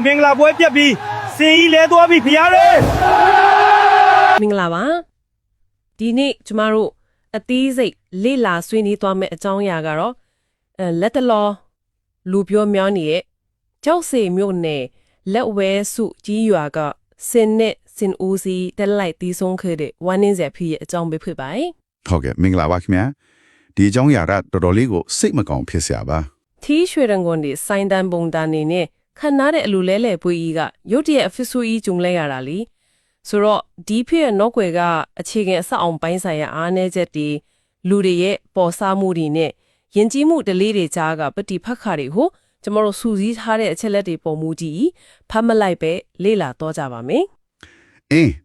မင်္ဂလာပွဲပြက်ပြီးစင်ကြီးလဲသွားပြီဖရားရဲ မင်္ဂလာပါဒီနေ့ကျမတို့အသီးစိတ်လေ့လာဆွေးနွေးသွားမယ့်အကြောင်းအရာကတော့လက်တလောလူပြောများနေတဲ့ကြောက်စေမြို့နယ်လက်ဝဲစုကြီးရွာကစင်နဲ့စင်ဦးစီတက်လိုက်တီးဆုံးခဲ့တဲ့ဝမ်းနည်းစရာဖြစ်ရဲ့အကြောင်းပဲဖြစ်ပါတယ် ဟုတ်ကဲ့မင်္ဂလာပါခင်ဗျာဒီအကြောင်းအရာကတော်တော်လေးကိုစိတ်မကောင်းဖြစ်စရာပါ ထီးရွှေရန်ကုန်ဒီစိုင်းတန်ပုံတန်နေနဲ့ခဏတဲ့အလူလဲလဲပွေးကြီးကရုတ်တရက်အဖစ်ဆူကြီးဂျုံလဲရတာလीဆိုတော့ဒီဖြစ်ရဲ့နောက်ွယ်ကအခြေခံအဆောက်အုံပိုင်းဆိုင်ရာအားနည်းချက်တွေလူတွေရဲ့ပေါ်စားမှုတွေနဲ့ယဉ်ကျေးမှုတလေးတွေကြားကပฏิဖက်ခါတွေဟိုကျမတို့စူးစီးထားတဲ့အချက်လက်တွေပုံမူကြည့်ဖတ်မလိုက်ပဲလေ့လာတော့ကြပါမယ်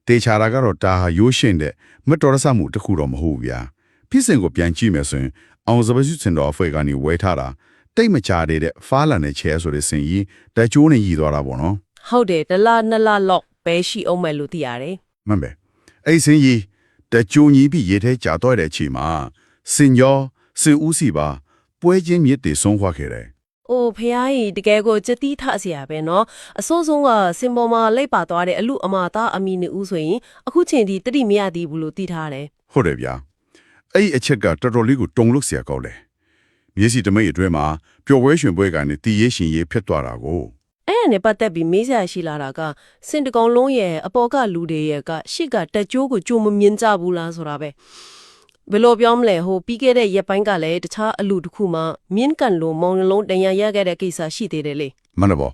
တေချာတာကတော့ဒါဟာရိုးရှင်းတဲ့မတော်တဆမှုတစ်ခုတော့မဟုတ်ဘူးဗျာဖြစ်စဉ်ကိုပြန်ကြည့်မယ်ဆိုရင်အောင်စပစုစင်တော်အဖွဲ့ကနေဝဲထားတာတိတ်မချတဲ့ဖားလန်နဲ့ချဲဆိုတဲ့စင်ကြီးတကြိုးနဲ့ရည်သွားတာပေါ့နော် ဟုတ်တယ်တလားနှစ်လားလောက်ပဲရှိအောင်မယ်လို့သိရတယ် မှန်ပဲအဲ့စင်ကြီးတကြိုးကြီးပြီးရေထဲကျတော့တဲ့အချိန်မှာစင်ရောစင်ဦးစီပါပွဲချင်းမြစ်တွေဆုံးခွာခဲ့တယ် ။အိုဖះကြီးတကယ်ကိုစတိထเสียပဲเนาะအစိုးဆုံးကစင်ပေါ်မှာလိုက်ပါသွားတဲ့အလူအမသားအမီနေဦးဆိုရင်အခုချိန်ဒီတတိမရသေးဘူးလို့သိထားတယ် ဟုတ်တယ်ဗျာအဲ့အချက်ကတော်တော်လေးကိုတုံလို့เสียကောင်းတယ်မျက်စိတမိတ်အတွင်းမှာပျော်ပွဲရွှင်ပွဲကနေတည်ရရှင်ရေးဖြစ်သွားတာကို ။အဲ့ဒါနဲ့ပတ်သက်ပြီးမေးစရာရှိလာတာကစင်တကောင်လုံးရဲ့အပေါ်ကလူတွေရဲ့ကရှစ်ကတက်ကြိုးကိုကြုံမမြင်ကြဘူးလားဆိုတာပဲဘယ်လိုပြောမလဲဟိုပြီးခဲ့တဲ့ရက်ပိုင်းကလည်းတခြားအလူတစ်ခုမှမြင်းကန်လိုမောင်နှလုံးတရားရခဲ့တဲ့ကိစ္စရှိသေးတယ်လေ မှန်တယ်ပေါ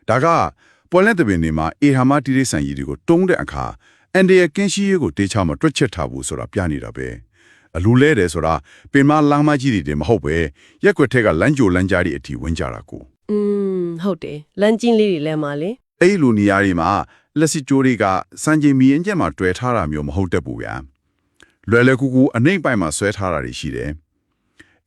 ့ဒါကပွဲလက်တပင်တွေမှာအေဟာမတိရိษံကြီးတွေကိုတုံးတဲ့အခါအန်ဒီယကင်းရှိရေးကိုတေချာမတွက်ချက်ထားဘူးဆိုတာပြနေတာပဲအလူလဲတယ်ဆိုတာပင်မလမ်းမကြီးတွေမဟုတ်ပဲရက်ွက်ထက်ကလမ်းကြိုလမ်းကြားတွေအထိဝင်ကြတာကို ဟုတ်တယ်လမ်းကျင်းလေးတွေလည်းမှာလေ အဲ့လိုနေရာတွေမှာလက်စစ်ကြိုးတွေကစံချိန်မီရင်ကျက်မှာတွေ့ထားတာမျိုးမဟုတ်တတ်ဘူးဗျာလွယ်လွယ်ကူကူအနှိမ့်ပိုင်မှာဆွဲထားတာတွေရှိတယ်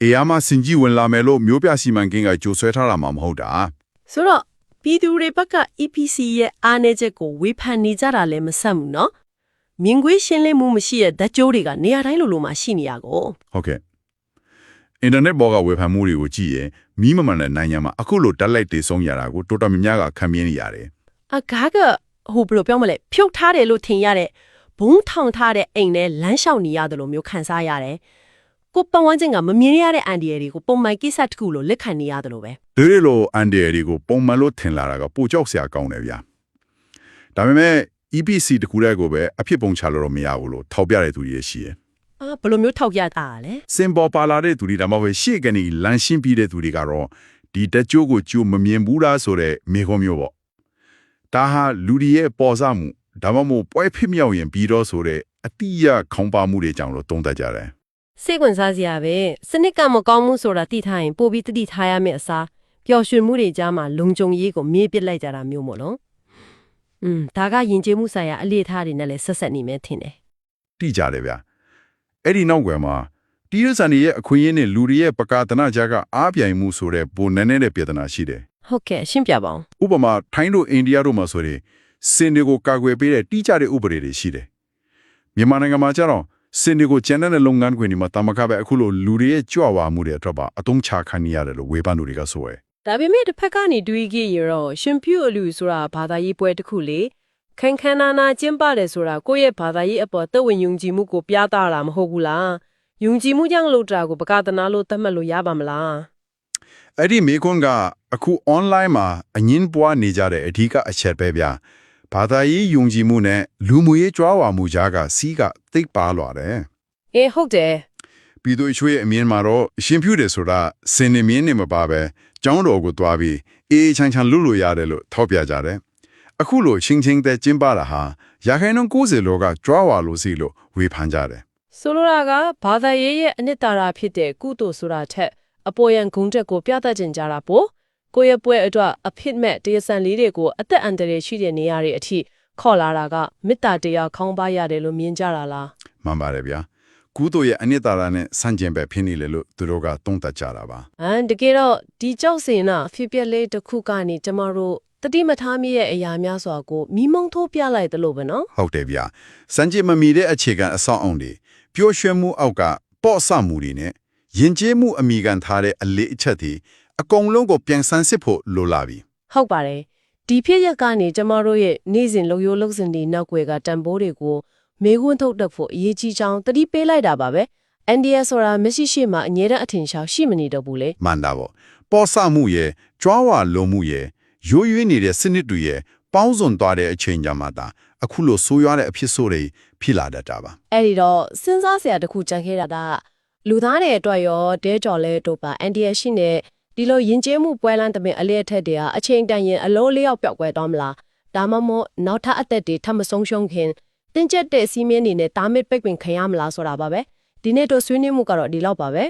အေယာမစင်ကြီးဝင်လာမယ်လို့မျိုးပြစီမံကိန်းကကြိုဆွဲထားတာမှမဟုတ်တာ ဆိုတော့ပြည်သူတွေဘက်က EPC ရဲ့အားနည်းချက်ကိုဝေဖန်နေကြတာလည်းမဆက်ဘူးเนาะမြင်ကွေးရှင်းလင်းမှုမရှိတဲ့ဓာတ်ကြိုးတွေကနေရာတိုင်းလိုလိုမှာရှိနေရကို ဟုတ်ကဲ့အင်တာနက်ပေါ်ကဝေဖန်မှုတွေကိုကြည့်ရင်မီးမမှန်တဲ့နိုင်ငံမှာအခုလိုတက်လိုက်တေဆုံးရတာကိုတော်တော်များများကခံမြင်နေရတယ် အကားကဟိုဘယ်လိုပြောမလဲဖြုတ်ထားတယ်လို့ထင်ရတဲ့ဘုံထောင်ထားတဲ့အိမ်နဲ့လမ်းလျှောက်နေရတယ်လို့မျိုးခံစားရတယ်ကိုပတ်ဝန်းကျင်ကမမြင်ရတဲ့အန်ဒီရတွေကိုပုံမှန်ကိစ္စတစ်ခုလို့လက်ခံနေရတယ်လို့ပဲ ဒီလိုအန်ဒီယာတွေကိုပုံမှန်လို့ထင်လာတာကပိုကြောက်စရာကောင်းတယ်ဗျာဒါပေမဲ့ EPC တခုတည်းကိုပဲအဖြစ်ပုံချလို့မရဘူးလို့ထောက်ပြတဲ့သူတွေရှိတယ် ဘယ်လိုမျိုးထောက်ပြတာလဲ စင်ပေါ်ပါလာတဲ့သူတွေဒါမှမဟုတ်ရှေ့ကနေလမ်းရှင်းပြီးတဲ့သူတွေကတော့ဒီတက်ကြိုးကိုကြိုမမြင်ဘူးလားဆိုတဲ့မေခွန်းမျိုးပေါ့ဒါဟာလူတွေရဲ့ပေါ်စားမှုဒါမှမဟုတ်ပွဲဖြစ်မြောက်ရင်ပြီးတော့ဆိုတဲ့အတိအယခေါင်းပါမှုတွေကြောင့်လို့သုံးသပ်ကြတယ် စိတ်ဝင်စားစရာပဲစနစ်ကမကောင်းမှုဆိုတာသိထားရင်ပို့ပြီးတတိထားရမယ့်အစားပျော်ရွှင်မှုတွေကြားမှာလုံခြုံရေးကိုမေးပစ်လိုက်ကြတာမျိုးမို့လို့ဒါကယဉ်ကျေးမှုဆိုင်ရာအလေးထားတွေနဲ့လည်းဆက်ဆက်နေမယ်ထင်တယ် တိကြတယ်ဗျအဲ့ဒီနောက်ကွယ်မှာတီးရစံရဲ့အခွင့်အရေးနဲ့လူတွေရဲ့ပကာသနာကြားကအားပြိုင်မှုဆိုတဲ့ပုံနဲ့တဲ့ပြဿနာရှိတယ် ဟုတ်ကဲ့ရှင်းပြပါအောင် ဥပမာထိုင်းတို့အိန္ဒိယတို့မှာဆိုရင်စင်တွေကိုကာကွယ်ပေးတဲ့တိကျတဲ့ဥပဒေတွေရှိတယ်မြန်မာနိုင်ငံမှာကျတော့စင်တွေကိုကျန်တဲ့လုပ်ငန်းခွင်တွေမှာတမကပဲအခုလိုလူတွေရဲ့ကြွဝါမှုတွေအတွက်ပါအသုံးချခံနေရတယ်လို့ဝေဖန်သူတွေကဆိုရယ် ဒါပေမဲ့တစ်ဖက်ကနေတွေးကြည့်ရတော့ရှင်ပြူအလူဆိုတာဘာသာရေးပွဲတစ်ခုလေခန်းခန်းနာနာကျင်းပတယ်ဆိုတာကိုယ့်ရဲ့ဘာသာရေးအပေါ်သက်ဝင်ယုံကြည်မှုကိုပြသတာမဟုတ်ဘူးလားယုံကြည်မှုကြောင့်လို့တာကိုပကသနာလို့သတ်မှတ်လို့ရပါမလား အဲ့ဒီမေကွန်းကအခု online မှာအငင်းပွားနေကြတဲ့အဓိကအချက်ပဲဗျာဘာသာရေးယုံကြည်မှုနဲ့လူမှုရေးကြွားဝါမှုကြားကစီးကသိပ်ပါလာတယ် ဟုတ်တယ် ပြည်သူ့ရွှေအမြင်မှာတော့ရှင်ပြူတယ်ဆိုတာစင်နေမြင်းနေမပါပဲကျောင်းတော်ကိုတွားပြီးအေးချမ်းချမ်းလွတ်လို့ရတယ်လို့ထောက်ပြကြတယ်အခုလိုချင်းချင်းတဲ့ကျင်းပတာဟာရာခိုင်နှုန်း90လောကကြွားဝါလို့စီလို့ဝေဖန်ကြတယ် ဆိုလိုတာကဘာသာရေးရဲ့အနှစ်သာရဖြစ်တဲ့ကုသိုလ်ဆိုတာထက်အပေါ်ယံဂုဏ်တက်ကိုပြသကျင်ကြတာပေါ့ကိုယ့်ရဲ့ပွဲအတွက်အဖြစ်မဲ့တရားစံလေးတွေကိုအသက်အန္တရာယ်ရှိတဲ့နေရာတွေအထိခေါ်လာတာကမေတ္တာတရားခေါင်းပါရတယ်လို့မြင်ကြတာလား မှန်ပါတယ်ဗျာကုသိုလ်ရဲ့အနှစ်သာရနဲ့ဆန့်ကျင်ဘက်ဖြစ်နေလေလို့သူတို့ကသုံးသပ်ကြတာပါ တကယ်တော့ဒီကြောက်စင်နာဖြစ်ပျက်လေးတစ်ခုကနေကျမတို့တတိမထားမိရဲ့အရာများစွာကိုမိမုံထိုးပြလိုက်တယ်လို့ပဲနော် ဟုတ်တယ်ဗျာစန့်ကျင်မမီတဲ့အခြေခံအဆောက်အုံတွေပျော်ရွှင်မှုအောက်ကပေါ့ဆမှုတွေနဲ့ယဉ်ကျေးမှုအမိခံထားတဲ့အလေးအချက်တွေအကုန်လုံးကိုပြန်ဆန်းစစ်ဖို့လိုလာပြီ ဟုတ်ပါတယ် ဒီဖြစ်ရက်ကနေကျမတို့ရဲ့နေ့စဉ်လုံယိုးလုံစင်ဒီနောက်ွယ်ကတန်ဖိုးတွေကိုမေခွန်းထုတ်တတ်ဖို့အရေးကြီးချောင်းတတိပေးလိုက်တာပါပဲ NDS ဆိုတာမရှိရှိမှအငြင်းတဲ့အထင်ရှားရှိမနေတော့ဘူးလေ မှန်တာပေါ့ပေါ်ဆမှုရဲ့ကြွားဝါလုံးမှုရဲ့ရိုးရွေးနေတဲ့စနစ်တွေရဲ့ပေါင်းစုံသွားတဲ့အချိန်ကြမှာဒါအခုလိုဆိုးရွားတဲ့အဖြစ်ဆိုးတွေဖြစ်လာတတ်တာပါ အဲ့ဒီတော့စဉ်းစားစရာတစ်ခုကြံခဲ့တာကလူသားတွေအတွက်ရောတဲကြော်လဲတို့ပါ NDS ရှိနေဒီလိုယဉ်ကျေးမှုပွဲလန်းတမင်အလျက်ထက်တွေကအချိန်တန်ရင်အလုံးလေးယောက်ပျောက်ကွယ်သွားမလားဒါမှမဟုတ်နောက်ထပ်အသက်တွေထပ်မဆုံးရှုံးခင်တင်းကျပ်တဲ့စီးမင်းနေနဲ့တာမစ်ပိတ်ပင်ခံရမလားဆိုတာပါပဲဒီနေ့တို့ဆွေးနွေးမှုကတော့ဒီလောက်ပါပဲ